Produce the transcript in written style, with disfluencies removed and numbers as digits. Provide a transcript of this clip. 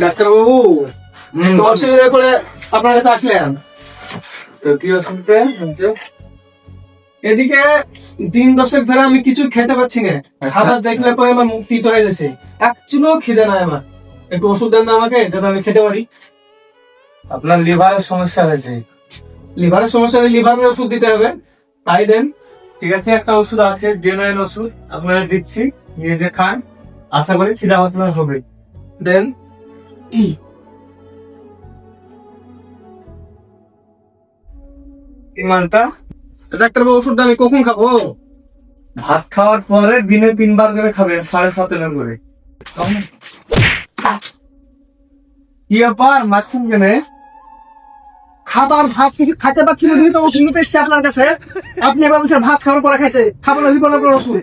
ডাক্তারবাবু, অসুবিধা করে আপনার কাছে আসলেন। কি অসুবিধা হচ্ছে? এদিকে দিন 10 ধরে আমি কিছু খেতে পাচ্ছি না। খাবার দেখলে পরে আমার মুখ তিত হয়ে যাচ্ছে, এক চুলো খিদে নাই আমার। একটু ওষুধ দেন না আমাকে, যাতে আমি খেতে পারি। আপনার লিভারের সমস্যা হয়েছে। লিভারের সমস্যা হলে লিভারের ওষুধ দিতে হবে, তাই দেন। ঠিক আছে, একটা ওষুধ আছে, জেনুইন ওষুধ আপনারা দিচ্ছি, নিয়ে যে খান, আশা করি খিদা আপনার হবে। দেন। এই মালটা ডাক্তারবাবু, ওষুধটা আমি কখন খাবো? ভাত খাওয়ার পরে দিনে 3 বার করে খাবেন, 7.5 করে। কি ব্যাপার, মাখছেন কেন? খাবার ভাত কিছু খাইতে পাচ্ছি না, তো ওষুধ নিতে এসছি আপনার কাছে। আপনি এবার বলছেন ভাত খাওয়ার পরে খাইতে, খাবো না, দিব না আপনার ওষুধ।